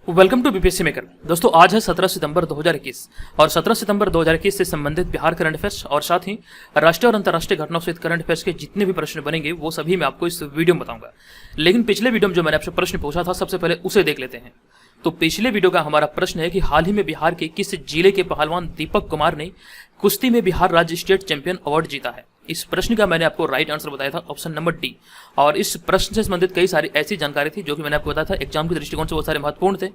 Welcome to BPSC maker. दोस्तों आज है 17 सितंबर 2021 और 17 सितंबर 2021 से संबंधित बिहार करंट अफेयर्स और साथ ही राष्ट्रीय और अंतर्राष्ट्रीय घटनाओं सहित करंट अफेयर्स के जितने भी प्रश्न बनेंगे वो सभी मैं आपको इस वीडियो में बताऊंगा। लेकिन पिछले वीडियो में जो मैंने आपसे प्रश्न पूछा था सबसे पहले उसे देख लेते हैं। तो पिछले वीडियो का हमारा प्रश्न है कि हाल ही में बिहार के किस जिले के पहलवान दीपक कुमार ने कुश्ती में बिहार राज्य स्टेट चैंपियन अवार्ड जीता है। इस प्रश्न का मैंने आपको राइट आंसर बताया था ऑप्शन नंबर डी। और इस प्रश्न से संबंधित कई सारी ऐसी जानकारी थी जो कि मैंने आपको बताया था एग्जाम के दृष्टिकोण से बहुत सारे महत्वपूर्ण थे।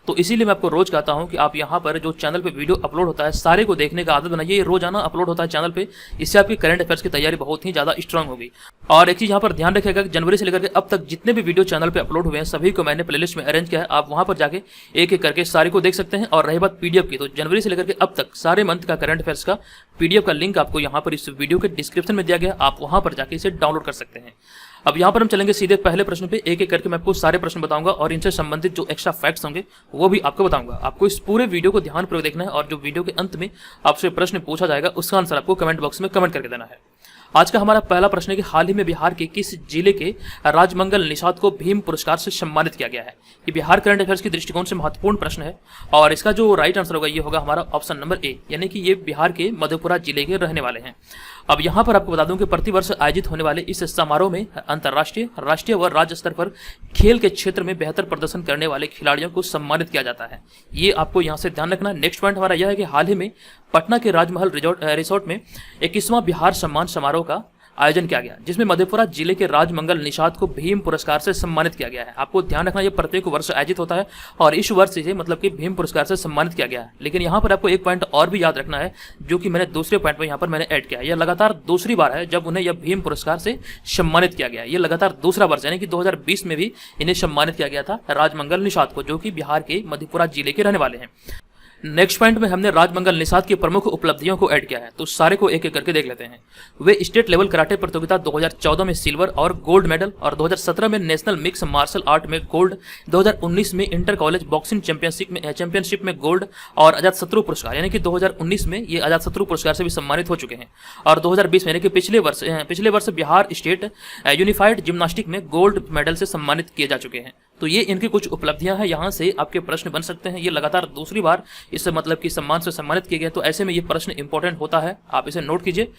तो इसीलिए मैं आपको रोज कहता हूं कि आप यहां पर जो चैनल पे वीडियो अपलोड होता है सारे को देखने का आदत बनाइए। रोजाना अपलोड होता है चैनल पे, इससे आपकी करंट अफेयर्स की तैयारी बहुत ही ज्यादा स्ट्रांग होगी। और एक चीज यहाँ पर ध्यान रखिएगा कि जनवरी से लेकर के अब तक जितने भी वीडियो चैनल पे अपलोड हुए हैं सभी को मैंने प्लेलिस्ट में अरेंज किया है। आप वहां पर जाके एक एक करके सारे को देख सकते हैं। और रही बात पीडीएफ की, तो जनवरी से लेकर के अब तक सारे मंथ का करंट अफेयर्स का पीडीएफ का लिंक आपको यहाँ पर इस वीडियो के डिस्क्रिप्शन में दिया गया, आप वहां पर जाके इसे डाउनलोड कर सकते हैं। अब यहाँ पर हम चलेंगे सीधे पहले प्रश्न पे। एक एक करके मैं आपको सारे प्रश्न बताऊंगा और इनसे संबंधित जो एक्स्ट्रा फैक्ट्स होंगे वो भी आपको बताऊंगा। आपको इस पूरे वीडियो को ध्यानपूर्वक देखना है और जो वीडियो के अंत में आपसे प्रश्न पूछा जाएगा उसका आंसर आपको कमेंट बॉक्स में कमेंट करके देना है। आज का हमारा पहला प्रश्न है कि हाल ही में बिहार के किस जिले के राजमंगल निषाद को भीम पुरस्कार से सम्मानित किया गया है। ये बिहार करंट अफेयर्स के दृष्टिकोण से महत्वपूर्ण प्रश्न है और इसका जो राइट आंसर होगा ये होगा हमारा ऑप्शन नंबर ए, यानी कि ये बिहार के मधेपुरा जिले के रहने वाले हैं। अब यहाँ पर आपको बता दूं कि प्रतिवर्ष आयोजित होने वाले इस समारोह में अंतर्राष्ट्रीय, राष्ट्रीय व राज्य स्तर पर खेल के क्षेत्र में बेहतर प्रदर्शन करने वाले खिलाड़ियों को सम्मानित किया जाता है। ये आपको यहाँ से ध्यान रखना। नेक्स्ट पॉइंट हमारा यह है कि हाल ही में पटना के राजमहल रिसोर्ट में 21वां बिहार सम्मान समारोह का आयोजन किया गया, जिसमें मधेपुरा जिले के राजमंगल निषाद को भीम पुरस्कार से सम्मानित किया गया है। आपको ध्यान रखना, यह प्रत्येक वर्ष आयोजित होता है और इस वर्ष इसे मतलब कि भीम पुरस्कार से सम्मानित किया गया है। लेकिन यहाँ पर आपको एक पॉइंट और भी याद रखना है जो कि मैंने दूसरे पॉइंट में यहाँ पर मैंने ऐड किया है। यह लगातार दूसरी बार है जब उन्हें यह भीम पुरस्कार से सम्मानित किया गया है। यह लगातार दूसरा वर्ष, यानी कि 2020 में भी इन्हें सम्मानित किया गया था राजमंगल निषाद को, जो कि बिहार के मधेपुरा जिले के रहने वाले हैं। नेक्स्ट पॉइंट में हमने राजमंगल निषाद की प्रमुख उपलब्धियों को ऐड किया है, तो सारे को एक एक करके देख लेते हैं। वे स्टेट लेवल कराटे प्रतियोगिता 2014 में सिल्वर और गोल्ड मेडल और 2017 में नेशनल मिक्स मार्शल आर्ट में गोल्ड, 2019 में इंटर कॉलेज बॉक्सिंग चैंपियनशिप में गोल्ड और अजातशत्रु पुरस्कार, यानी कि 2019 में ये अजातशत्रु पुरस्कार से भी सम्मानित हो चुके हैं। और 2020 में यानी कि पिछले वर्ष बिहार स्टेट यूनिफाइड जिम्नास्टिक में गोल्ड मेडल से सम्मानित किए जा चुके हैं। तो ये इनकी कुछ उपलब्धियां हैं, यहाँ से आपके प्रश्न बन सकते हैं। ये लगातार दूसरी बार इस मतलब कि सम्मान से सम्मानित किए गए, तो ऐसे में ये प्रश्न इंपॉर्टेंट होता है, आप इसे नोट कीजिए।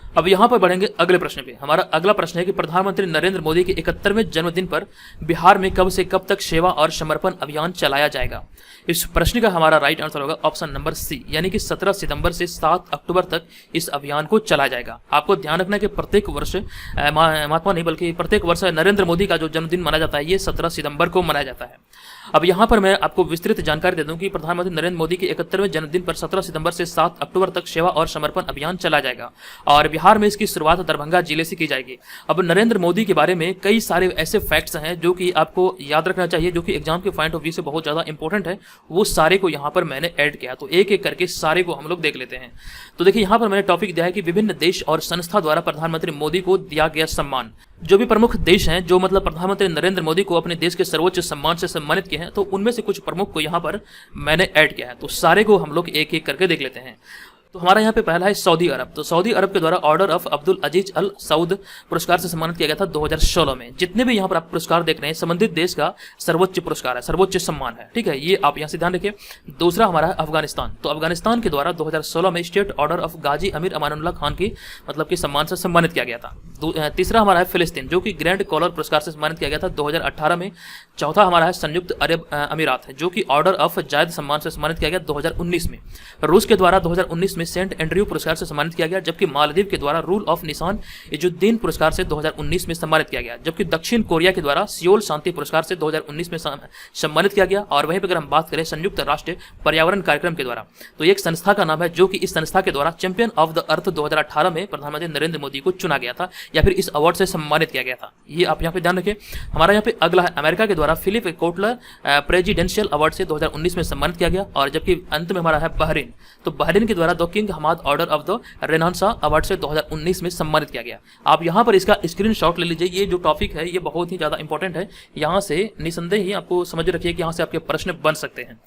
अब यहाँ पर बढ़ेंगे अगले प्रश्न पे। हमारा अगला प्रश्न है कि प्रधानमंत्री नरेंद्र मोदी के 71वें जन्मदिन पर बिहार में कब से कब तक सेवा और समर्पण अभियान चलाया जाएगा। इस प्रश्न का हमारा राइट आंसर होगा ऑप्शन नंबर सी, यानी कि 17 सितंबर से 7 अक्टूबर तक इस अभियान को चलाया जाएगा। आपको ध्यान रखना है कि प्रत्येक वर्ष महात्मा नहीं बल्कि प्रत्येक वर्ष नरेंद्र मोदी का जो जन्मदिन मनाया जाता है ये 17 सितंबर को मनाया जाता है। अब यहाँ पर मैं आपको विस्तृत जानकारी दे दूं कि प्रधानमंत्री नरेंद्र मोदी के 71वें जन्मदिन पर 17 सितंबर से 7 अक्टूबर तक सेवा और समर्पण अभियान चलाया जाएगा और बिहार में इसकी शुरुआत दरभंगा जिले से की जाएगी। अब नरेंद्र मोदी के बारे में कई सारे ऐसे फैक्ट्स हैं जो कि आपको याद रखना चाहिए, जो कि एग्जाम के पॉइंट ऑफ व्यू से बहुत ज्यादा इंपॉर्टेंट है। वो सारे को यहाँ पर मैंने ऐड किया, तो एक एक करके सारे को हम लोग देख लेते हैं। तो देखिए यहाँ पर मैंने टॉपिक दिया है कि विभिन्न देश और संस्था द्वारा प्रधानमंत्री मोदी को दिया गया सम्मान। जो भी प्रमुख देश हैं जो मतलब प्रधानमंत्री नरेंद्र मोदी को अपने देश के सर्वोच्च सम्मान से सम्मानित किए हैं, तो उनमें से कुछ प्रमुख को यहाँ पर मैंने ऐड किया है। तो सारे को हम लोग एक एक करके देख लेते हैं। तो हमारा यहाँ पे पहला है सऊदी अरब। तो सऊदी अरब के द्वारा ऑर्डर ऑफ अब्दुल अजीज अल सऊद पुरस्कार से सम्मानित किया गया था 2016 में। जितने भी यहाँ पर आप पुरस्कार देख रहे हैं संबंधित देश का सर्वोच्च पुरस्कार है, सर्वोच्च सम्मान है, ठीक है, ये आप यहाँ से ध्यान रखिए। दूसरा हमारा है अफगानिस्तान। तो अफगानिस्तान के द्वारा 2016 में स्टेट ऑर्डर ऑफ गाजी अमीर अमानुल्लाह खान की मतलब कि सम्मान से सम्मानित किया गया था। तीसरा हमारा है फिलिस्तीन, जो कि ग्रैंड कॉलर पुरस्कार से सम्मानित किया गया था 2018 में। चौथा हमारा है संयुक्त अरब अमीरात, जो कि ऑर्डर ऑफ जायद सम्मान से सम्मानित किया गया 2019 में। रूस के द्वारा 2019 में सेंट एंड्रयू पुरस्कार से सम्मानित किया गया, जबकि मालदीव के द्वारा रूल ऑफ निशान इजुद्दीन पुरस्कार से 2019 में सम्मानित किया गया, जबकि दक्षिण कोरिया के द्वारा सियोल शांति पुरस्कार से 2019 में सम्मानित किया गया। और वहीं पर अगर हम बात करें संयुक्त राष्ट्र पर्यावरण कार्यक्रम के द्वारा, तो एक संस्था का नाम है जो कि इस संस्था के द्वारा चैंपियन ऑफ द अर्थ 2018 में प्रधानमंत्री नरेंद्र मोदी को चुना गया था या फिर इस अवार्ड से सम्मानित किया गया था। ये आप यहाँ पे ध्यान रखें। हमारा यहाँ पे अगला है अमेरिका के द्वारा फिलिप कोटलर प्रेसिडेंशियल अवार्ड से 2019 में सम्मानित किया गया। और जबकि अंत में हमारा है बहरीन। तो बहरीन के द्वारा the King Hamad Order of the Renaissance award से 2019 में सम्मानित किया गया। आप यहाँ पर इसका स्क्रीनशॉट ले लीजिए। ये जो टॉपिक है ये बहुत ही ज्यादा इंपॉर्टेंट है, यहाँ से निसंदेह ही आपको समझ रखिए कि यहाँ से आपके प्रश्न बन सकते हैं।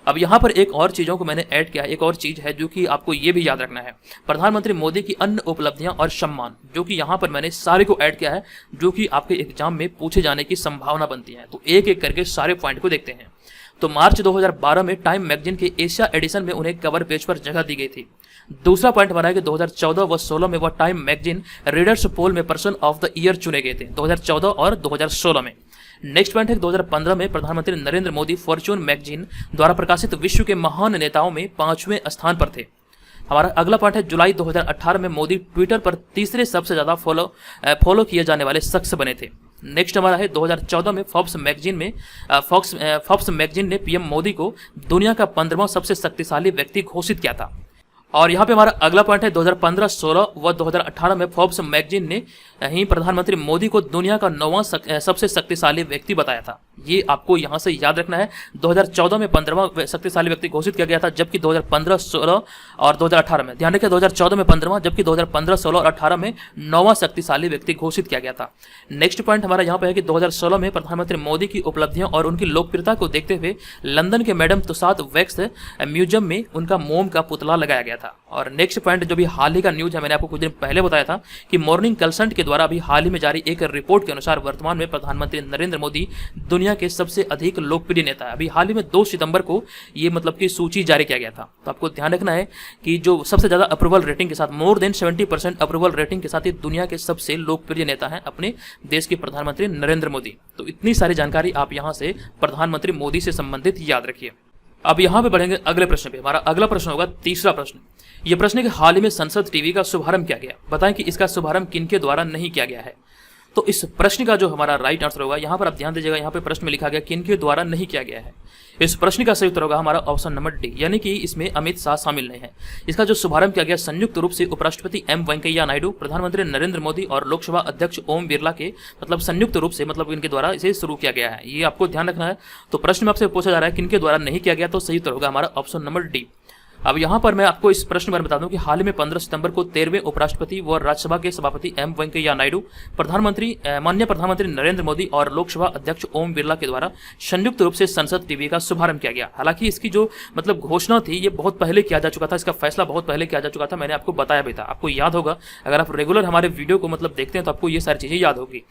अब यहाँ पर एक और चीजों को मैंने ऐड किया, एक और चीज है जो कि आपको ये भी याद रखना है, प्रधानमंत्री मोदी की अन्य उपलब्धियां और सम्मान, जो कि यहाँ पर मैंने सारे को ऐड किया है जो कि आपके एग्जाम में पूछे जाने की संभावना बनती है। तो एक एक करके सारे पॉइंट को देखते हैं। तो मार्च 2012 में टाइम मैगजीन के एशिया एडिशन में उन्हें कवर पेज पर जगह दी गई थी। दूसरा पॉइंट हमारा है कि 2014 व 16 में वह टाइम मैगजीन रीडर्स पोल में पर्सन ऑफ द ईयर चुने गए थे, 2014 और 2016 में। नेक्स्ट पॉइंट है 2015 में प्रधानमंत्री नरेंद्र मोदी फॉर्च्यून मैगजीन द्वारा प्रकाशित विश्व के महान नेताओं में 5वें स्थान पर थे। हमारा अगला पॉइंट है जुलाई 2018 में मोदी ट्विटर पर तीसरे सबसे ज्यादा फॉलो किए जाने वाले शख्स बने थे। नेक्स्ट हमारा है 2014 में फोर्ब्स मैगजीन ने पीएम मोदी को दुनिया का 15वां सबसे शक्तिशाली व्यक्ति घोषित किया था। और यहाँ पे हमारा अगला पॉइंट है 2015, 16 व 2018 में फोर्ब्स मैगजीन ने ही प्रधानमंत्री मोदी को दुनिया का 9वां सबसे शक्तिशाली व्यक्ति बताया था। ये आपको यहाँ से याद रखना है। 2014 में 15वां शक्तिशाली व्यक्ति घोषित किया गया था, जबकि 2015, 16 और 2018 में, ध्यान रखिए, 2014 में 15वां, जबकि 2015, 16 और 18 में 9वां शक्तिशाली व्यक्ति घोषित किया गया था। नेक्स्ट पॉइंट हमारा यहाँ पे है कि 2016 में प्रधानमंत्री मोदी की उपलब्धियों और उनकी लोकप्रियता को देखते हुए लंदन के मैडम तुसाद वैक्स म्यूजियम में उनका मोम का पुतला लगाया गया था। और नेक्स्ट पॉइंट जो भी हाल ही का न्यूज है, मैंने आपको कुछ दिन पहले बताया था कि मॉर्निंग कंसल्ट के द्वारा अभी हाल ही में जारी एक रिपोर्ट के अनुसार वर्तमान में प्रधानमंत्री नरेंद्र मोदी दुनिया के सबसे अधिक लोकप्रिय नेता है। अभी हाल ही में 2 सितंबर को ये मतलब की सूची जारी किया गया था। तो आपको ध्यान रखना है कि जो सबसे ज्यादा अप्रूवल रेटिंग के साथ, मोर देन 70% अप्रूवल रेटिंग के साथ ये दुनिया के सबसे लोकप्रिय नेता है अपने देश के प्रधानमंत्री नरेंद्र मोदी। तो इतनी सारी जानकारी आप यहाँ से प्रधानमंत्री मोदी से संबंधित याद रखिए। अब यहाँ पे बढ़ेंगे अगले प्रश्न पे। हमारा अगला प्रश्न होगा तीसरा प्रश्न। यह प्रश्न है कि हाल ही में संसद टीवी का शुभारंभ किया गया, बताएं कि इसका शुभारंभ किनके द्वारा नहीं किया गया है। तो इस प्रश्न का जो हमारा राइट आंसर होगा, यहाँ पर आप ध्यान दीजिएगा, यहाँ पे प्रश्न में लिखा गया किनके द्वारा नहीं किया गया है। इस प्रश्न का सही उत्तर होगा हमारा ऑप्शन नंबर डी, यानी कि इसमें अमित शाह शामिल नहीं है। इसका जो शुभारंभ किया गया संयुक्त रूप से उपराष्ट्रपति एम वेंकैया नायडू, प्रधानमंत्री नरेंद्र मोदी और लोकसभा अध्यक्ष ओम बिरला के संयुक्त रूप से इनके द्वारा इसे शुरू किया गया है। ये आपको ध्यान रखना है। तो प्रश्न में आपसे पूछा जा रहा है किनके द्वारा नहीं किया गया, तो सही उत्तर होगा हमारा ऑप्शन नंबर डी। अब यहाँ पर मैं आपको इस प्रश्न पर बता दूं कि हाल ही में 15 सितंबर को 13वें उपराष्ट्रपति व राज्यसभा के सभापति एम वेंकैया नायडू, माननीय प्रधानमंत्री नरेंद्र मोदी और लोकसभा अध्यक्ष ओम बिरला के द्वारा संयुक्त रूप से संसद टीवी का शुभारंभ किया गया। हालांकि इसकी जो घोषणा थी ये बहुत पहले किया जा चुका था, इसका फैसला बहुत पहले किया जा चुका था, मैंने आपको बताया भी था। आपको याद होगा, अगर आप रेगुलर हमारे वीडियो को देखते हैं तो आपको ये सारी चीजें याद होगी।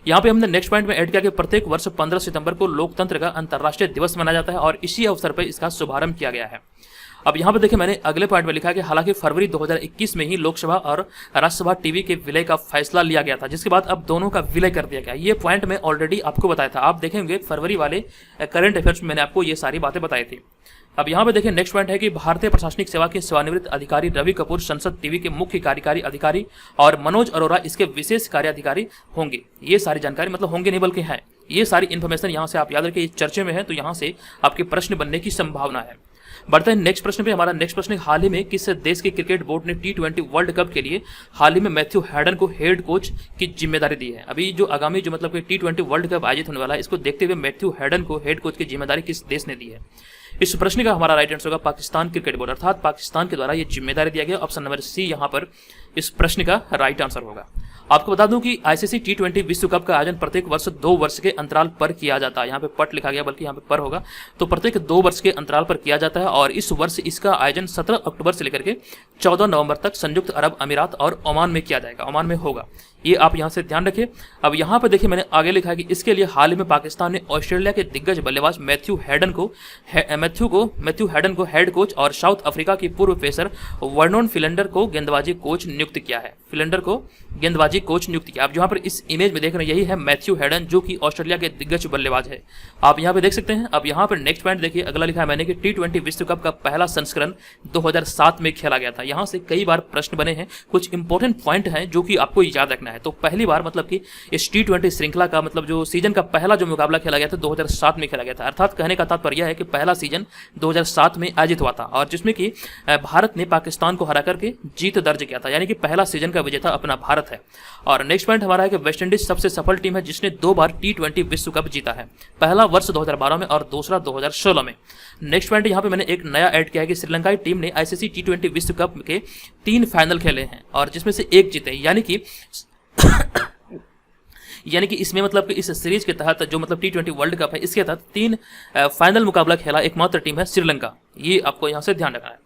यहाँ पे हमने नेक्स्ट पॉइंट में ऐड किया कि प्रत्येक वर्ष 15 सितंबर को लोकतंत्र का अंतर्राष्ट्रीय दिवस मनाया जाता है और इसी अवसर पर इसका शुभारंभ किया गया है। अब यहाँ पे देखिए, मैंने अगले पॉइंट में लिखा है कि हालांकि फरवरी 2021 में ही लोकसभा और राज्यसभा टीवी के विलय का फैसला लिया गया था, जिसके बाद अब दोनों का विलय कर दिया गया। ये पॉइंट मैं ऑलरेडी आपको बताया था, आप देखेंगे फरवरी वाले करंट अफेयर्स में मैंने आपको ये सारी बातें बताई थी। अब यहाँ पे देखिए नेक्स्ट पॉइंट है कि भारतीय प्रशासनिक सेवा के सेवानिवृत्त अधिकारी रवि कपूर संसद टीवी के मुख्य कार्यकारी अधिकारी और मनोज अरोरा इसके विशेष कार्याधिकारी होंगे। ये सारी जानकारी होंगे नहीं बल्कि है, ये सारी इन्फॉर्मेशन यहाँ से आप याद रखिए, चर्चे में है, तो यहाँ से आपके प्रश्न बनने की संभावना है। बढ़ते हैं नेक्स्ट प्रश्न पे। हमारा नेक्स्ट प्रश्न, हाल ही में किस देश के क्रिकेट बोर्ड ने T20 वर्ल्ड कप के लिए हाल ही में मैथ्यू हैडन को हेड कोच की जिम्मेदारी दी है। अभी जो आगामी जो T20 वर्ल्ड कप आयोजित होने वाला है, इसको देखते हुए मैथ्यू हैडन को हेड कोच की जिम्मेदारी किस देश ने दी है। इस प्रश्न का हमारा राइट आंसर होगा पाकिस्तान क्रिकेट बोर्ड, अर्थात पाकिस्तान के द्वारा यह जिम्मेदारी दिया गया। ऑप्शन नंबर सी यहाँ पर इस प्रश्न का राइट आंसर होगा। आपको बता दूं कि आईसीसी T20 विश्व कप का आयोजन प्रत्येक वर्ष 2 वर्ष के अंतराल पर किया जाता है। यहाँ पे पट लिखा गया, बल्कि यहाँ पे पर होगा, तो प्रत्येक 2 वर्ष के अंतराल पर किया जाता है और इस वर्ष इसका आयोजन 17 अक्टूबर से लेकर के 14 नवंबर तक संयुक्त अरब अमीरात और ओमान में किया जाएगा, ओमान में होगा। ये आप यहाँ से ध्यान रखिए। अब यहाँ पे देखिए, मैंने आगे लिखा है कि इसके लिए हाल ही में पाकिस्तान ने ऑस्ट्रेलिया के दिग्गज बल्लेबाज मैथ्यू हैडन को हेड कोच और साउथ अफ्रीका की पूर्व पेसर वर्नोन फिलेंडर को गेंदबाजी कोच नियुक्त किया है। अब यहाँ पर इस इमेज में देख रहे हैं, यही है मैथ्यू हैडन, जो कि ऑस्ट्रेलिया के दिग्गज बल्लेबाज है, आप यहाँ पे देख सकते हैं। अब यहाँ पर नेक्स्ट पॉइंट देखिए, अगला लिखा है मैंने कि T20 विश्व कप का पहला संस्करण 2007 में खेला गया था। यहाँ से कई बार प्रश्न बने हैं, कुछ इंपॉर्टेंट पॉइंट हैं जो कि आपको याद रखना है। तो पहली बार कि इस T20 श्रृंखला का जो सीजन का पहला जो मुकाबला खेला गया था 2007 में खेला गया था, अर्थात कहने का तात्पर्य है कि पहला सीजन 2007 में आयोजित हुआ था और जिसमें कि भारत ने पाकिस्तान को हरा करके जीत दर्ज किया था, यानी कि पहला सीजन का विजेता अपना भारत है। और नेक्स्ट पॉइंट हमारा है कि वेस्ट इंडीज सबसे सफल टीम है जिसने 2 बार T20 विश्व कप जीता है, पहला वर्ष 2012 में और दूसरा 2016 में। नेक्स्ट पॉइंट यहाँ पे मैंने एक नया ऐड किया है कि श्रीलंकाई टीम ने आईसीसी T20 विश्व कप के 3 फाइनल खेले हैं और जिसमें से 1 जीते, यानी कि इसमें कि इस सीरीज के तहत जो T20 वर्ल्ड कप है, इसके तहत 3 फाइनल मुकाबला खेला एकमात्र टीम है श्रीलंका। ये आपको यहाँ से ध्यान रखना है।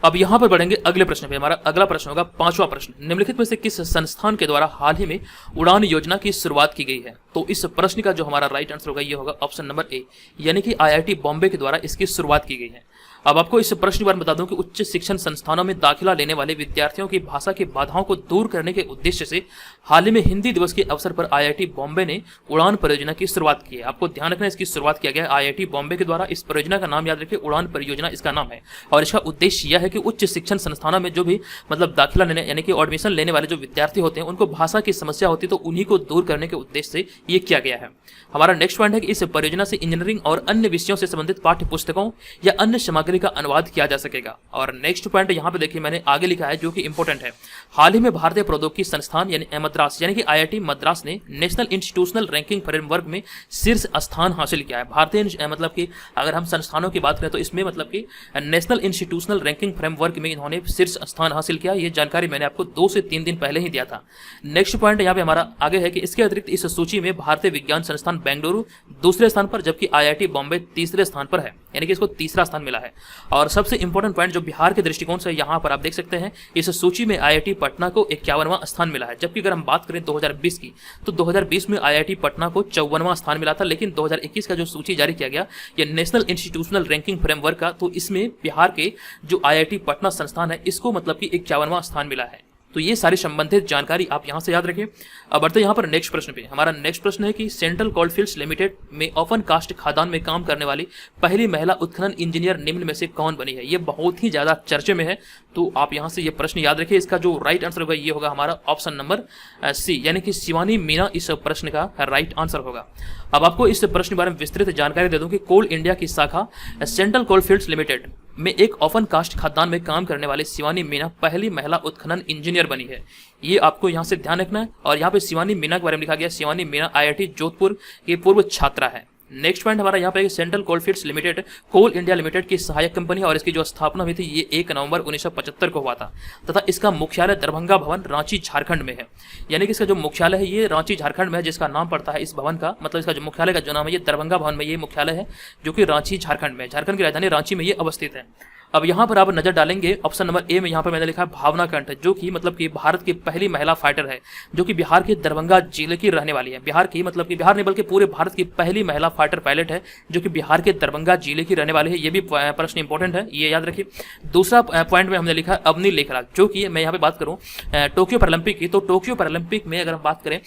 अब यहाँ पर बढ़ेंगे अगले प्रश्न पे। हमारा अगला प्रश्न होगा 5वां प्रश्न, निम्नलिखित में से किस संस्थान के द्वारा हाल ही में उड़ान योजना की शुरुआत की गई है। तो इस प्रश्न का जो हमारा राइट आंसर होगा ये होगा ऑप्शन नंबर ए, यानी कि आईआईटी बॉम्बे के द्वारा इसकी शुरुआत की गई है। अब आपको इस प्रश्न के बारे में बता दूं कि उच्च शिक्षण संस्थानों में दाखिला लेने वाले विद्यार्थियों की भाषा की बाधाओं को दूर करने के उद्देश्य से हाल ही में हिंदी दिवस के अवसर पर आईआईटी बॉम्बे ने उड़ान परियोजना की शुरुआत की है। आपको ध्यान रखना, इसकी शुरुआत किया गया है आईआईटी बॉम्बे के द्वारा। इस परियोजना का नाम याद रखिए, उड़ान परियोजना इसका नाम है। और इसका उद्देश्य यह है कि उच्च शिक्षण संस्थानों में जो भी मतलब दाखिला लेने यानी कि एडमिशन लेने वाले जो विद्यार्थी होते हैं उनको भाषा की समस्या होती है, तो उन्हीं को दूर करने के उद्देश्य से ये किया गया है। हमारा नेक्स्ट पॉइंट है कि इस परियोजना से इंजीनियरिंग और अन्य विषयों से संबंधित पाठ्य पुस्तकों या अन्य सामग्री का अनुवाद किया जा सकेगा। और नेक्स्ट पॉइंट यहाँ पे देखिए मैंने आगे लिखा है जो कि इंपॉर्टेंट है। हाल ही में भारतीय प्रौद्योगिकी संस्थान यानी मद्रास यानी कि आईआईटी मद्रास ने नेशनल इंस्टीट्यूशनल रैंकिंग फ्रेमवर्क में शीर्ष स्थान हासिल किया है। भारतीय मतलब कि अगर हम संस्थानों की बात करें तो इसमें मतलब कि नेशनल इंस्टीट्यूशनल रैंकिंग फ्रेमवर्क में इन्होंने शीर्ष स्थान हासिल किया। ये जानकारी मैंने आपको 2 से 3 दिन पहले ही दिया था। नेक्स्ट पॉइंट यहाँ पे हमारा आगे है कि इसके अतिरिक्त इस सूची में भारतीय विज्ञान संस्थान बेंगलुरु दूसरे स्थान पर जबकि आईआईटी बॉम्बे तीसरे स्थान पर है, यानी कि इसको तीसरा स्थान मिला है। और सबसे इंपॉर्टेंट पॉइंट जो बिहार के दृष्टिकोण से यहाँ पर आप देख सकते हैं, इस सूची में आईआईटी पटना को 51वां स्थान मिला है। जबकि अगर हम बात करें 2020 की तो 2020 में आईआईटी पटना को 54वां स्थान मिला था। लेकिन 2021 का जो सूची जारी किया गया ये नेशनल इंस्टीट्यूशनल रैंकिंग फ्रेमवर्क का, तो इसमें बिहार के जो आईआईटी पटना संस्थान है इसको मतलब कि 51वां स्थान मिला है। तो ये सारी संबंधित जानकारी आप यहां से याद रखें। अब बढ़ते यहाँ पर नेक्स्ट प्रश्न पे। हमारा नेक्स्ट प्रश्न है कि सेंट्रल कोलफील्ड्स लिमिटेड में ओपन कास्ट खदान में काम करने वाली पहली महिला उत्खनन इंजीनियर निम्न में से कौन बनी है। ये बहुत ही ज्यादा चर्चे में है, तो आप यहां से ये प्रश्न याद रखिए। इसका जो राइट आंसर होगा ये होगा हमारा ऑप्शन नंबर सी, यानी कि शिवानी मीना इस प्रश्न का राइट आंसर होगा। अब आपको इस प्रश्न के बारे में विस्तृत जानकारी दे दूं कि कोल इंडिया की शाखा सेंट्रल कोलफील्ड्स लिमिटेड में एक ओपन कास्ट खदान में काम करने वाली शिवानी मीना पहली महिला उत्खनन इंजीनियर बनी है। ये आपको यहाँ से ध्यान रखना है। और यहाँ पे शिवानी मीना के बारे में लिखा गया, शिवानी मीना आईआईटी जोधपुर की पूर्व छात्रा है। नेक्स्ट पॉइंट हमारा यहाँ पे सेंट्रल कोलफील्ड्स लिमिटेड कोल इंडिया लिमिटेड की सहायक कंपनी और इसकी जो स्थापना हुई थी ये 1 नवंबर 1975 को हुआ था तथा इसका मुख्यालय दरभंगा भवन रांची झारखंड में है। यानी कि इसका जो मुख्यालय है ये रांची झारखंड में है, जिसका नाम पड़ता है इस भवन का, मतलब इसका जो मुख्यालय का जो नाम है ये दरभंगा भवन में ये मुख्यालय है जो कि रांची झारखंड में, झारखंड की राजधानी रांची में ये अवस्थित है। अब यहाँ पर आप नजर डालेंगे ऑप्शन नंबर ए में, यहाँ पर मैंने लिखा है भावना कंठ, जो कि मतलब कि भारत की पहली महिला फाइटर है जो कि बिहार के दरभंगा जिले की रहने वाली है। बिहार की मतलब कि बिहार नहीं बल्कि पूरे भारत की पहली महिला फाइटर पायलट है जो कि बिहार के दरभंगा जिले की रहने वाली है। ये भी प्रश्न इंपॉर्टेंट है, ये याद रखिए। दूसरा पॉइंट में हमने लिखा है अवनी लेखराज, जो कि मैं यहाँ पे बात करूँ टोक्यो पैरालंपिक की, तो टोक्यो पैरालंपिक में अगर हम बात करें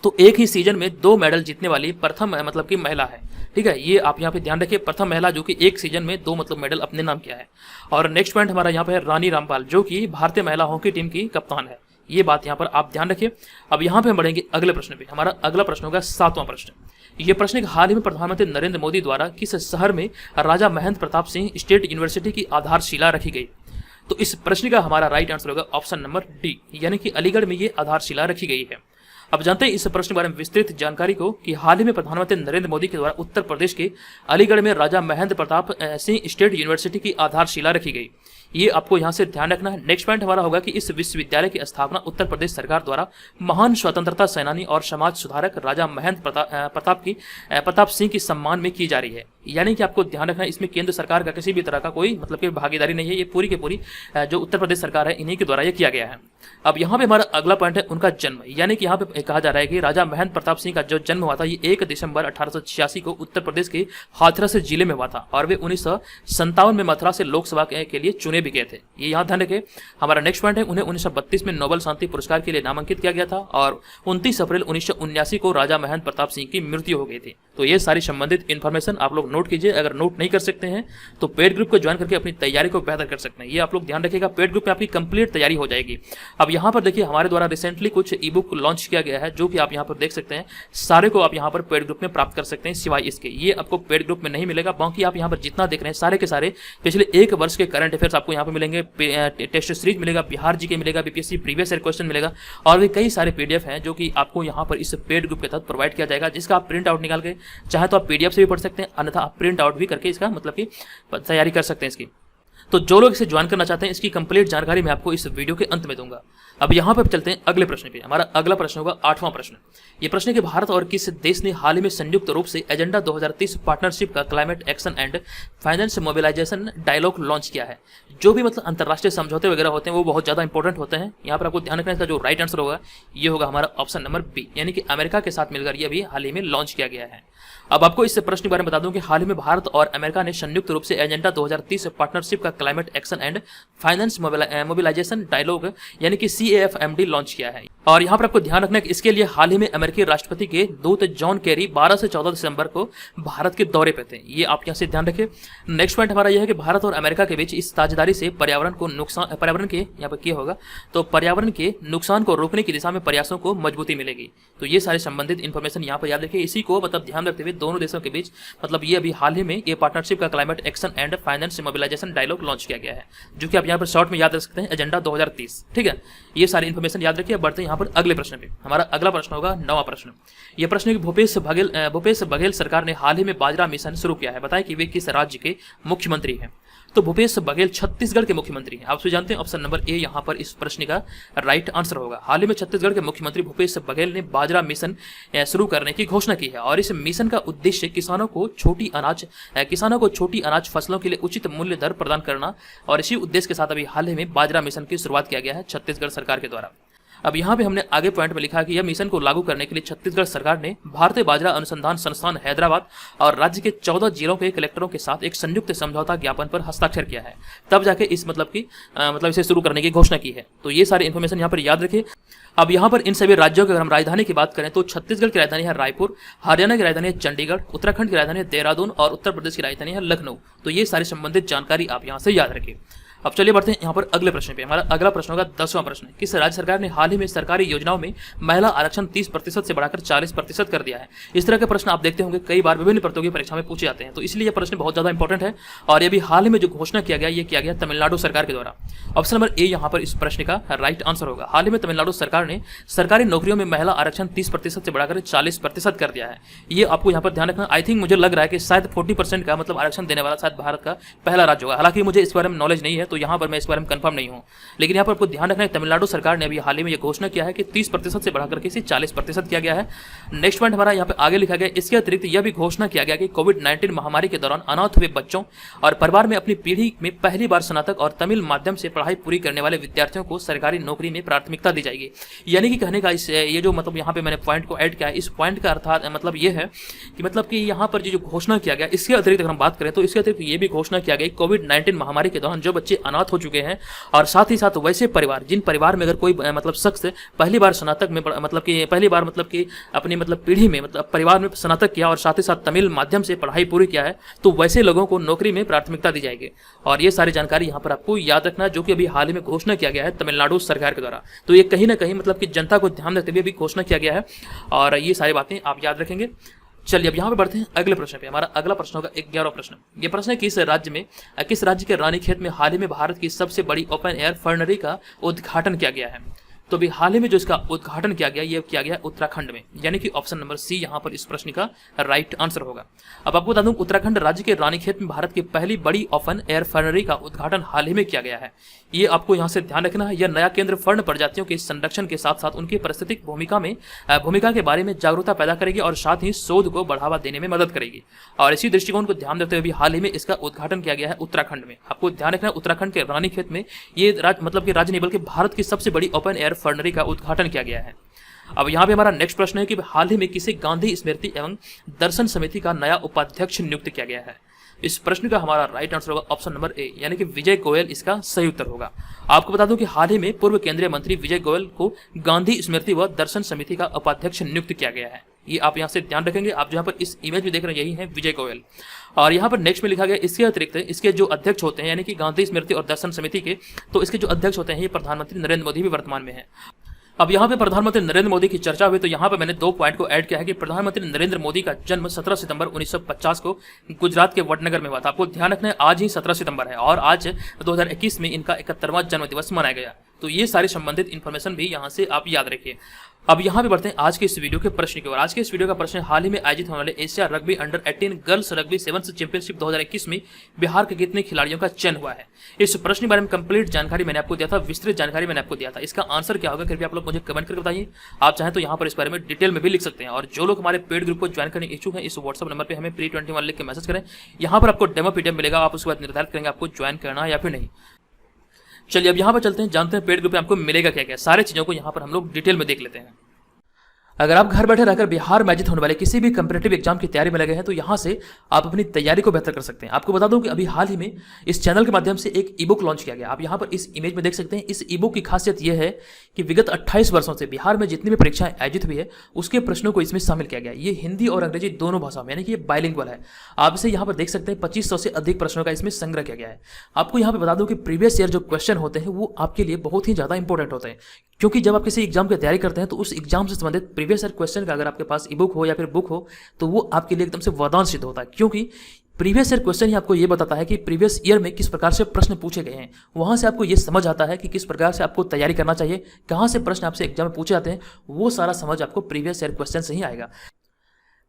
तो एक ही सीजन में 2 मेडल जीतने वाली प्रथम मतलब कि महिला है। ठीक है, ये आप यहाँ पे ध्यान रखिए, प्रथम महिला जो कि एक सीजन में 2 मतलब मेडल अपने नाम किया है। और नेक्स्ट पॉइंट हमारा यहाँ पे है रानी रामपाल, जो कि भारतीय महिला हॉकी टीम की कप्तान है। ये बात यहाँ पर आप ध्यान रखिए। अब यहाँ पे हम बढ़ेंगे अगले प्रश्न पे। हमारा अगला प्रश्न होगा 7वां प्रश्न। ये प्रश्न हाल ही में प्रधानमंत्री नरेंद्र मोदी द्वारा किस शहर में राजा महेंद्र प्रताप सिंह स्टेट यूनिवर्सिटी की आधारशिला रखी गई। तो इस प्रश्न का हमारा राइट आंसर होगा ऑप्शन नंबर डी, यानी कि अलीगढ़ में ये आधारशिला रखी गई है। अब जानते हैं इस प्रश्न के बारे में विस्तृत जानकारी को कि हाल ही में प्रधानमंत्री नरेंद्र मोदी के द्वारा उत्तर प्रदेश के अलीगढ़ में राजा महेंद्र प्रताप सिंह स्टेट यूनिवर्सिटी की आधारशिला रखी गई। ये आपको यहाँ से ध्यान रखना है। नेक्स्ट पॉइंट हमारा होगा कि इस विश्वविद्यालय की स्थापना उत्तर प्रदेश सरकार द्वारा महान स्वतंत्रता सेनानी और समाज सुधारक राजा महेंद्र प्रताप सिंह के सम्मान में की जा रही है। यानी कि आपको ध्यान रखना है, इसमें केंद्र सरकार का किसी भी तरह का कोई मतलब कि भागीदारी नहीं है, ये पूरी की पूरी जो उत्तर प्रदेश सरकार है इन्हीं के द्वारा ये किया गया है। अब यहाँ पे हमारा अगला पॉइंट है उनका जन्म, यानी कि यहाँ पे कहा जा रहा है कि राजा महेंद्र प्रताप सिंह का जो जन्म हुआ था ये 1 दिसंबर 1886 को उत्तर प्रदेश के हाथरस जिले में हुआ था और वे 1957 में मथुरा से लोकसभा के लिए चुने भी गए थे। ये यहाँ ध्यान रखें। हमारा नेक्स्ट पॉइंट है उन्हें 1932 में नोबेल शांति पुरस्कार के लिए नामांकित किया गया था और 29 अप्रैल 1979 को राजा महेंद्र प्रताप सिंह की मृत्यु हो गई थी। तो ये सारी संबंधित इन्फॉर्मेशन आप लोग नोट कीजिए। अगर नोट नहीं कर सकते हैं तो पेड ग्रुप को ज्वाइन करके अपनी तैयारी को बेहतर कर सकते हैं। ये आप लोग ध्यान रखिएगा, पेड ग्रुप में आपकी कंप्लीट तैयारी हो जाएगी। अब यहाँ पर देखिए हमारे द्वारा रिसेंटली कुछ ई बुक लॉन्च किया गया है जो कि आप यहाँ पर देख सकते हैं। सारे को आप यहाँ पर पेड ग्रुप में प्राप्त कर सकते हैं सिवाय इसके, ये आपको पेड ग्रुप में नहीं मिलेगा। बाकी आप यहाँ पर जितना देख रहे हैं सारे के सारे पिछले 1 वर्ष के करंट अफेयर्स आपको यहाँ पर मिलेंगे, टेस्ट सीरीज मिलेगा, बिहार जी के मिलेगा, बीपीएससी प्रीवियस ईयर क्वेश्चन मिलेगा और भी कई सारे पीडीएफ हैं जो कि आपको यहाँ पर इस पेड ग्रुप के तहत प्रोवाइड किया जाएगा, जिसका आप प्रिंट आउट निकाल के चाहे तो आप पीडीएफ से भी पढ़ सकते हैं, अन्यथा आप प्रिंट आउट भी करके इसका मतलब कि तैयारी कर सकते हैं इसकी। तो जो लोग इसे ज्वाइन करना चाहते हैं इसकी कंप्लीट जानकारी मैं आपको इस वीडियो के अंत में दूंगा। अब यहाँ पर चलते हैं अगले प्रश्न पे। हमारा अगला प्रश्न होगा 8वां प्रश्न। ये प्रश्न है कि भारत और किस देश ने हाल ही में संयुक्त रूप से एजेंडा 2030 पार्टनरशिप का climate action and finance mobilisation dialogue launch किया है। जो भी मतलब अंतर्राष्ट्रीय समझौते वगैरह होते हैं वो बहुत ज्यादा इंपॉर्टेंट होते हैं। यहाँ पर आपको ध्यान रखना, इसका जो राइट आंसर होगा ये होगा हमारा ऑप्शन नंबर बी, यानी कि अमेरिका के साथ मिलकर ये भी हाल ही में लॉन्च किया गया है। अब आपको इस प्रश्न के बारे में बता दूं कि हाल ही में भारत और अमेरिका ने संयुक्त रूप से एजेंडा 2030 पार्टनरशिप का climate action and finance mobilisation dialogue यानी कि CAFMD लॉन्च किया है। और यहाँ पर आपको ध्यान रखना है कि इसके लिए हाल ही में अमेरिकी राष्ट्रपति के दूत जॉन केरी 12 से 14 दिसंबर को भारत के दौरे पे थे। ये आप यहाँ से ध्यान रखें। नेक्स्ट पॉइंट हमारा यह है कि भारत और अमेरिका के बीच इस साझेदारी से पर्यावरण के यहाँ पर क्या होगा, तो पर्यावरण के नुकसान को रोकने की दिशा में प्रयासों को मजबूती मिलेगी। तो ये सारे संबंधित इन्फॉर्मेशन यहाँ पर याद रखिए। इसी को मतलब ध्यान रखते हुए दोनों देशों के बीच मतलब ये अभी हाल ही में ये पार्टनरशिप का climate action and finance mobilisation dialogue launch किया गया है, जो कि आप यहाँ पर शॉर्ट में याद रख सकते हैं एजेंडा 2030। ठीक है, ये सारी इन्फॉर्मेशन याद रखिए। बढ़ते हैं यहाँ पर अगले प्रश्न पे। हमारा अगला प्रश्न होगा 9वां प्रश्न। यह प्रश्न है कि भूपेश बघेल सरकार ने हाल ही में बाजरा मिशन शुरू किया है। बताएं कि वे किस राज्य के मुख्यमंत्री हैं। तो भूपेश बघेल छत्तीसगढ़ के मुख्यमंत्री हैं। आप जानते हैं ऑप्शन नंबर ए यहाँ पर इस प्रश्न का राइट आंसर होगा। हाल ही में छत्तीसगढ़ के मुख्यमंत्री भूपेश बघेल ने बाजरा मिशन शुरू करने की घोषणा की है और इस मिशन का उद्देश्य किसानों को छोटी अनाज फसलों के लिए उचित मूल्य दर प्रदान करना और इसी उद्देश्य के साथ अभी हाल ही में बाजरा मिशन की शुरुआत किया गया है छत्तीसगढ़ सरकार के द्वारा। अब यहाँ पे हमने आगे पॉइंट में लिखा कि यह मिशन को लागू करने के लिए छत्तीसगढ़ सरकार ने भारतीय बाजरा अनुसंधान संस्थान हैदराबाद और राज्य के 14 जिलों के कलेक्टरों के साथ एक संयुक्त समझौता ज्ञापन पर हस्ताक्षर किया है, तब जाके इस मतलब इसे शुरू करने की घोषणा की है। तो ये सारी इन्फॉर्मेशन यहाँ पर याद रखिए। अब यहाँ पर इन सभी राज्यों की अगर हम राजधानी की बात करें तो छत्तीसगढ़ की राजधानी है रायपुर, हरियाणा की राजधानी है चंडीगढ़, उत्तराखंड की राजधानी है देहरादून और उत्तर प्रदेश की राजधानी है लखनऊ। तो ये सारी संबंधित जानकारी आप यहाँ से याद रखिए। अब चलिए बढ़ते हैं यहाँ पर अगले प्रश्न पे। हमारा अगला प्रश्न होगा 10वां प्रश्न। किस राज्य सरकार ने हाल ही में सरकारी योजनाओं में महिला आरक्षण 30% से बढ़ाकर 40% कर दिया है। इस तरह के प्रश्न आप देखते होंगे कई बार विभिन्न प्रतियोगी परीक्षा में पूछे जाते हैं, तो इसलिए यह प्रश्न बहुत ज्यादा इंपॉर्टेंट है। और ये भी हाल ही में जो घोषणा किया गया, ये किया गया तमिलनाडु सरकार के द्वारा। ऑप्शन नंबर ए यहाँ पर इस प्रश्न का राइट आंसर होगा। हाल ही में तमिलनाडु सरकार ने सरकारी नौकरियों में महिला आरक्षण 30% से बढ़ाकर 40% कर दिया है। ये आपको यहाँ पर ध्यान रखना। आई थिंक मुझे लग रहा है कि शायद 40% का मतलब आरक्षण देने वाला शायद भारत का पहला राज्य होगा। हालांकि मुझे इस बारे में नॉलेज नहीं है, तो यहाँ पर मैं इस बारे में कंफर्म नहीं हूं, लेकिन यहाँ पर आपको ध्यान रखना है तमिलनाडु सरकार ने अभी हाल ही में यह घोषणा किया है कि 30% से बढ़ाकर के इसे 40% किया गया है। नेक्स्ट पॉइंट हमारा यहाँ पे आगे लिखा गया। इसके अतिरिक्त यह भी घोषणा किया गया कि कोविड-19 महामारी के दौरान अनाथ हुए बच्चों और परिवार में अपनी पीढ़ी में पहली बार स्नातक और तमिल माध्यम से पढ़ाई पूरी करने वाले विद्यार्थियों को सरकारी नौकरी में प्राथमिकता दी जाएगी। यानी कि कहने का ये जो मतलब यहाँ पे मैंने पॉइंट को ऐड किया है, इस पॉइंट का अर्थात मतलब ये है कि यहाँ पर जो घोषणा किया गया, इसके अतिरिक्त अगर हम बात करें तो इसके अतिरिक्त ये भी घोषणा किया गया कोविड-19 महामारी के दौरान जो बच्चे अनाथ हो चुके हैं और साथ ही साथ वैसे परिवार जिन परिवार में अगर कोई मतलब शख्स पहली बार स्नातक में मतलब कि अपनी मतलब पीढ़ी में मतलब परिवार में स्नातक किया और साथ ही साथ तमिल माध्यम से पढ़ाई पूरी किया है, तो वैसे लोगों को नौकरी में प्राथमिकता दी जाएगी। और ये सारी जानकारी यहाँ पर आपको याद रखना, जो कि अभी हाल ही में घोषणा किया गया है तमिलनाडु सरकार के द्वारा। तो ये कहीं ना कहीं मतलब कि जनता को ध्यान रखते हुए भी घोषणा किया गया है और ये सारी बातें आप याद रखेंगे। चलिए अब यहाँ पे बढ़ते हैं अगले प्रश्न पे। हमारा अगला प्रश्न होगा 11वां प्रश्न। ये प्रश्न है किस राज्य के रानीखेत में हाल ही में भारत की सबसे बड़ी ओपन एयर फर्नरी का उद्घाटन किया गया है। तो अभी हाल ही में जो इसका उद्घाटन किया गया, ये किया गया उत्तराखंड में, यानी कि ऑप्शन नंबर सी यहाँ पर इस प्रश्न का राइट आंसर होगा। अब आपको बता दूं उत्तराखंड राज्य के रानीखेत में भारत की पहली बड़ी ओपन एयर फर्नरी का उद्घाटन हाल ही में किया गया है। ये आपको यहाँ से ध्यान रखना है। यह नया केंद्र फर्ण प्रजातियों के संरक्षण के साथ साथ उनकी पारिस्थितिक भूमिका के बारे में जागरूकता पैदा करेगी और साथ ही शोध को बढ़ावा देने में मदद करेगी। और इसी दृष्टिकोण को ध्यान रखते हुए हाल ही में इसका उद्घाटन किया गया है उत्तराखंड में। आपको ध्यान रखना है उत्तराखंड के रानीखेत में ये राज्य नहीं बल्कि भारत की सबसे बड़ी ओपन एयर फर्नरी का उद्घाटन किया गया है। अब यहाँ पे हमारा नेक्स्ट प्रश्न है कि हाल ही में किसी गांधी स्मृति एवं दर्शन समिति का नया उपाध्यक्ष नियुक्त किया गया है। इस प्रश्न का हमारा राइट आंसर होगा ऑप्शन नंबर ए, यानी कि विजय गोयल इसका सही उत्तर होगा। आपको बता दूं कि हाल ही में पूर्व केंद्रीय मंत्री विजय गोयल को गांधी स्मृति व दर्शन समिति का उपाध्यक्ष नियुक्त किया गया है। ये आप यहाँ से ध्यान रखेंगे। आप जहाँ पर इस इमेज में देख रहे हैं यही है विजय गोयल। और यहाँ पर नेक्स्ट में लिखा गया इसके अतिरिक्त इसके जो अध्यक्ष होते हैं यानी कि गांधी स्मृति और दर्शन समिति के, तो इसके जो अध्यक्ष होते हैं ये प्रधानमंत्री नरेंद्र मोदी भी वर्तमान में है। अब यहाँ पे प्रधानमंत्री नरेंद्र मोदी की चर्चा हुई तो यहाँ पे मैंने 2 पॉइंट को ऐड किया है कि प्रधानमंत्री नरेंद्र मोदी का जन्म 17 सितंबर 1950 को गुजरात के वडनगर में हुआ था। आपको ध्यान रखना है आज ही 17 सितंबर है और आज 2021 में इनका 71वां जन्म दिवस मनाया गया। तो ये सारी संबंधित इन्फॉर्मेशन भी यहाँ से आप याद रखिए। अब यहाँ पे बढ़ते हैं आज के इस वीडियो के प्रश्न की ओर। आज के इस वीडियो का प्रश्न हाल ही में आयोजित होने वाले Asia rugby under 18 girls rugby sevens championship 2021 में बिहार के कितने खिलाड़ियों का चयन हुआ है। इस प्रश्न के बारे में कंप्लीट जानकारी मैंने आपको दिया था, विस्तृत जानकारी मैंने आपको दिया था। इसका आंसर क्या होगा कृपया आप लोग मुझे कमेंट करके बताइए। आप चाहें तो यहाँ पर इस बारे में डिटेल में भी लिख सकते हैं। और जो लोग हमारे पेड ग्रुप को ज्वाइन करने इच्छुक हैं, इस व्हाट्सअप नंबर पर हमें pre21 लिख के मैसेज करें। यहाँ पर आपको डेमो पीडीएफ मिलेगा, आप उसके बाद निर्धारित करेंगे आपको ज्वाइन करना है या फिर नहीं। चलिए अब यहाँ पर चलते हैं, जानते हैं पेड ग्रुप में आपको मिलेगा क्या क्या। सारे चीजों को यहाँ पर हम लोग डिटेल में देख लेते हैं। अगर आप घर बैठे रहकर बिहार में आयोजित होने वाले किसी भी कंपीटेटिव एग्जाम की तैयारी में लगे हैं तो यहाँ से आप अपनी तैयारी को बेहतर कर सकते हैं। आपको बता दूं कि अभी हाल ही में इस चैनल के माध्यम से एक ई बुक लॉन्च किया गया। आप यहाँ पर इस इमेज में देख सकते हैं। इस ई बुक की खासियत यह है कि विगत 28 वर्षों से बिहार में जितनी भी परीक्षाएं आयोजित हुई है उसके प्रश्नों को इसमें शामिल किया गया। ये हिंदी और अंग्रेजी दोनों भाषाओं में, यानी कि ये बाइलिंगुअल है। आप इसे यहाँ पर देख सकते हैं। 2500 से अधिक प्रश्नों का इसमें संग्रह किया गया है। आपको यहाँ पर बता दूं कि प्रीवियस ईयर जो क्वेश्चन होते हैं वो आपके लिए बहुत ही ज्यादा इंपॉर्टेंट होते हैं, क्योंकि जब आप किसी एग्जाम की तैयारी करते हैं तो उस एग्जाम से संबंधित प्रीवियस ईयर क्वेश्चन का अगर आपके पास ई बुक हो या फिर बुक हो तो वो आपके लिए एकदम से वरदान सिद्ध होता है, क्योंकि प्रीवियस ईयर क्वेश्चन ही आपको ये बताता है कि प्रीवियस ईयर में किस प्रकार से प्रश्न पूछे गए हैं। वहां से आपको ये समझ आता है कि किस प्रकार से आपको तैयारी करना चाहिए, कहां से प्रश्न आपसे एग्जाम में पूछे जाते हैं। वो सारा समझ आपको प्रीवियस ईयर क्वेश्चन से ही आएगा।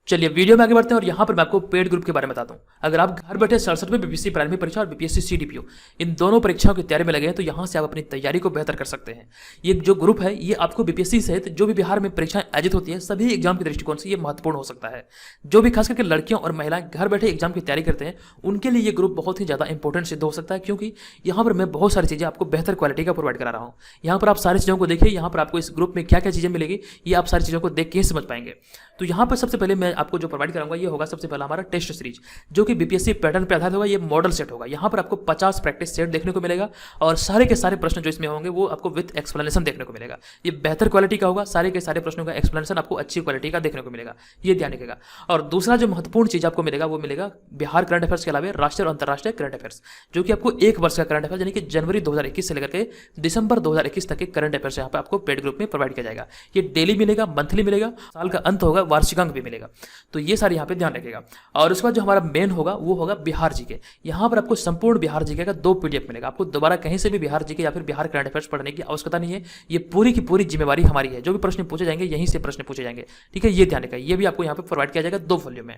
चलिए वीडियो में आगे बढ़ते हैं और यहाँ पर मैं आपको पेड ग्रुप के बारे में बताता हूँ। अगर आप घर बैठे 67वें बीपीएससी प्राइमरी परीक्षा और बीपीएससी सीडीपीओ इन दोनों परीक्षाओं की तैयारी में लगे हैं तो यहाँ से आप अपनी तैयारी को बेहतर कर सकते हैं। ये जो ग्रुप है ये आपको बीपीएससी सहित जो भी बिहार में परीक्षाएं आयोजित होती है सभी एग्जाम के दृष्टिकोण से ये महत्वपूर्ण हो सकता है। जो भी खास करके लड़कियों और महिलाएं घर बैठे एग्जाम की तैयारी करते हैं उनके लिए ये ग्रुप बहुत ही ज्यादा इंपॉर्टेंट सिद्ध हो सकता है, क्योंकि यहाँ पर मैं बहुत सारी चीजें आपको बेहतर क्वालिटी का प्रोवाइड करा रहा हूँ। यहाँ पर आप सारी चीजों को देखिए। यहाँ पर आपको इस ग्रुप में क्या क्या चीजें मिलेगी ये आप सारी चीजों को देख के ही समझ पाएंगे। तो यहाँ पर सबसे पहले मैं आपको जो प्रोवाइड कराऊंगा ये होगा सबसे पहला हमारा टेस्ट सीरीज, जो कि बीपीएससी पैटर्न पर आधारित होगा। ये मॉडल सेट होगा। यहाँ पर आपको 50 प्रैक्टिस सेट देखने को मिलेगा और सारे के सारे प्रश्न जो इसमें होंगे वो आपको विद एक्सप्लेनेशन देखने को मिलेगा। ये बेहतर क्वालिटी का होगा। सारे के सारे प्रश्नों का एक्सप्लेनेशन आपको अच्छी क्वालिटी का देखने को मिलेगा, ये ध्यान रखिएगा। और दूसरा जो महत्वपूर्ण चीज आपको मिलेगा वो मिलेगा बिहार करंट अफेयर्स के अलावा राष्ट्रीय और अंतर्राष्ट्रीय करंट अफेयर्स, जो कि आपको एक वर्ष का करंट अफेयर्स यानी कि जनवरी 2021 से लेकर के दिसंबर 2021 तक के करंट अफेयर्स यहाँ पे आपको पेड ग्रुप में प्रोवाइड किया जाएगा। ये डेली मिलेगा, मंथली मिलेगा, साल का अंत होगा, वार्षिकांक भी मिलेगा। तो ये सारे यहाँ पे ध्यान रखिएगा। और उसके बाद जो हमारा मेन होगा वो होगा बिहार जीके। यहाँ पर आपको संपूर्ण बिहार जीके का 2 पीडीएफ मिलेगा। आपको दोबारा कहीं से भी बिहार जीके या फिर बिहार करंट अफेयर्स पढ़ने की आवश्यकता नहीं है। ये पूरी की पूरी जिम्मेवारी हमारी है। जो भी प्रश्न पूछे जाएंगे यहीं से प्रश्न पूछे जाएंगे, ठीक है। ये ध्यान रखिएगा। ये भी आपको यहाँ पे प्रोवाइड किया जाएगा 2 वॉल्यूम में।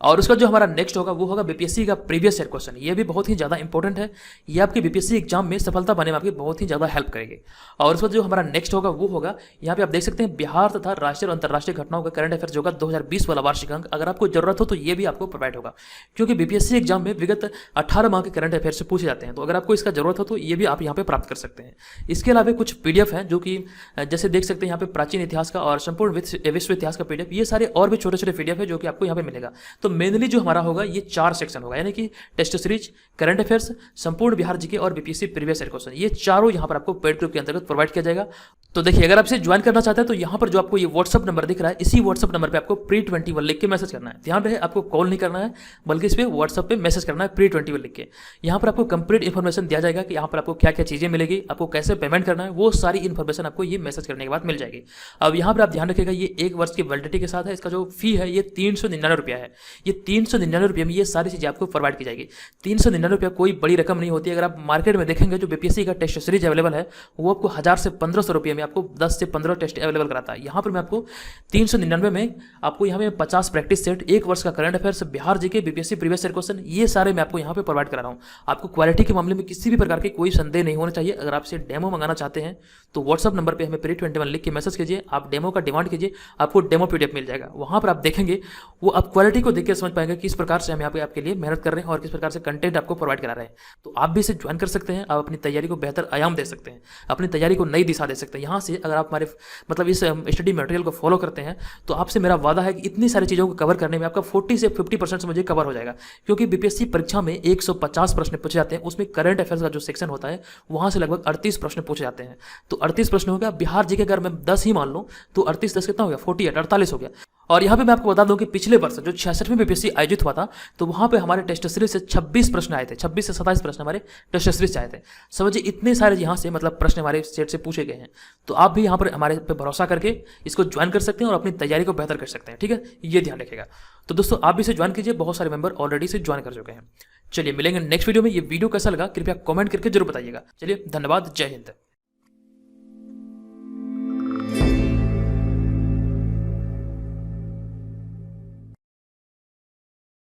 और उसका जो हमारा नेक्स्ट होगा वो होगा बीपीएससी का प्रीवियस ईयर क्वेश्चन। ये भी बहुत ही ज्यादा इंपॉर्टेंट है। ये आपके बीपीएससी एग्जाम में सफलता पाने में आपकी बहुत ही ज्यादा हेल्प करेगी। और उसका जो हमारा नेक्स्ट होगा वो होगा, यहाँ पे आप देख सकते हैं बिहार तथा राष्ट्रीय और अंतर्राष्ट्रीय घटनाओं का करंट अफेयर्स होगा 2020 वाला वार्षिकांक। अगर आपको जरूरत हो तो ये भी आपको प्रोवाइड होगा, क्योंकि बीपीएससी एग्जाम में विगत 18 माह के करंट अफेयर्स से पूछे जाते हैं। तो अगर आपको इसका जरूरत हो तो ये भी आप यहाँ पे प्राप्त कर सकते हैं। इसके अलावा कुछ पीडीएफ है जो कि जैसे देख सकते हैं यहाँ पे प्राचीन इतिहास का और संपूर्ण विश्व इतिहास का पीडीएफ, ये सारे और भी छोटे छोटे पीडीएफ है जो कि आपको यहाँ पे मिलेगा। तो मेनली जो हमारा होगा ये 4 सेक्शन होगा, यानी कि टेस्ट सीरीज, करंट अफेयर्स, संपूर्ण बिहार जीके और बीपीएससी प्रीवियस ईयर क्वेश्चन। ये चारों यहां पर आपको पेड ग्रुप के अंतर्गत प्रोवाइड किया जाएगा। तो देखिए अगर आप इसे ज्वाइन करना चाहते हैं तो यहां पर जो आपको ये व्हाट्सअप नंबर दिख रहा है इसी व्हाट्सअप नंबर पे आपको pre21 लिख के मैसेज करना है। ध्यान रहे आपको कॉल नहीं करना है बल्कि इस पे व्हाट्सअप पे मैसेज करना है pre21 लिख के। यहाँ पर आपको कंप्लीट इन्फॉर्मेशन दिया जाएगा कि यहाँ पर आपको क्या क्या चीजें मिलेगी, आपको कैसे पेमेंट करना है, वो सारी इन्फॉर्मेशन आपको ये मैसेज करने के बाद मिल जाएगी। अब यहाँ पर आप ध्यान रखिएगा ये 1 वर्ष की वैलिडिटी के साथ है। इसका जो फी है ये 399 रुपया है। ये 399 रुपये में ये सारी चीजें आपको प्रोवाइड की जाएगी। 399 रुपया कोई बड़ी रकम नहीं होती है। अगर आप मार्केट में देखेंगे जो बीपीएससी का टेस्ट सीरीज अवेलेबल है वो आपको 1000 से 1500 रुपये में आपको 10 से 15 टेस्ट अवेलेबल कराता है। यहाँ पर मैं आपको 399 में आपको यहाँ में 50 प्रैक्टिस सेट, 1 वर्ष का current affairs, Bihar GK, BPSC previous year question, ये सारे मैं आपको यहाँ पे प्रोवाइड करा रहा हूँ। आपको क्वालिटी के मामले में किसी भी प्रकार के कोई संदेह नहीं होना चाहिए। अगर आपसे डेमो मंगाना चाहते हैं तो व्हाट्सअप नंबर पर हमें pre21 लिख के मैसेज कीजिए। आप डेमो का डिमांड कीजिए, आपको डेमो पीडीएफ मिल जाएगा। वहाँ पर आप देखेंगे वो आप क्वालिटी को देख के समझ पाएंगे किस प्रकार से हम यहाँ पे आपके लिए मेहनत कर रहे हैं और किस प्रकार से कंटेंट आपको प्रोवाइड करा रहे हैं। तो आप भी इसे ज्वाइन कर सकते हैं। आप अपनी तैयारी को बेहतर आयाम दे सकते हैं, अपनी तैयारी को नई दिशा दे सकते हैं। यहाँ से अगर आप हमारे मतलब इस स्टडी मटेरियल को फॉलो करते हैं तो आपसे मेरा वादा है कि इतनी सारी चीज़ों को कवर करने में आपका 40 से 50% से मुझे कवर हो जाएगा। क्योंकि बीपीएससी परीक्षा में 150 प्रश्न पूछे जाते हैं, उसमें करंट अफेयर्स का जो सेक्शन होता है वहाँ से लगभग 38 प्रश्न पूछे जाते हैं। तो 38 प्रश्न हो गया। बिहार जी के अगर मैं 10 ही मान लूँ तो 38 10 कितना हो गया, 48 48 हो गया। और यहाँ पे मैं आपको बता दूं कि पिछले वर्ष जो 66वें बीपीएससी आयोजित हुआ था तो वहां पे हमारे टेस्ट सीरीज से 26 प्रश्न आए थे। 26 से 27 प्रश्न हमारे टेस्ट सीरीज से आए थे। समझिए इतने सारे यहाँ से मतलब प्रश्न हमारे स्टेट से पूछे गए हैं। तो आप भी यहाँ पर हमारे पे भरोसा करके इसको ज्वाइन कर सकते हैं और अपनी तैयारी को बेहतर कर सकते हैं, ठीक है। ये ध्यान रखिएगा। तो दोस्तों आप भी इसे ज्वाइन कीजिए। बहुत सारे मेंबर ऑलरेडी से ज्वाइन कर चुके हैं। चलिए मिलेंगे नेक्स्ट वीडियो में। ये वीडियो कैसा लगा कृपया कमेंट करके जरूर बताइएगा। चलिए धन्यवाद, जय हिंद।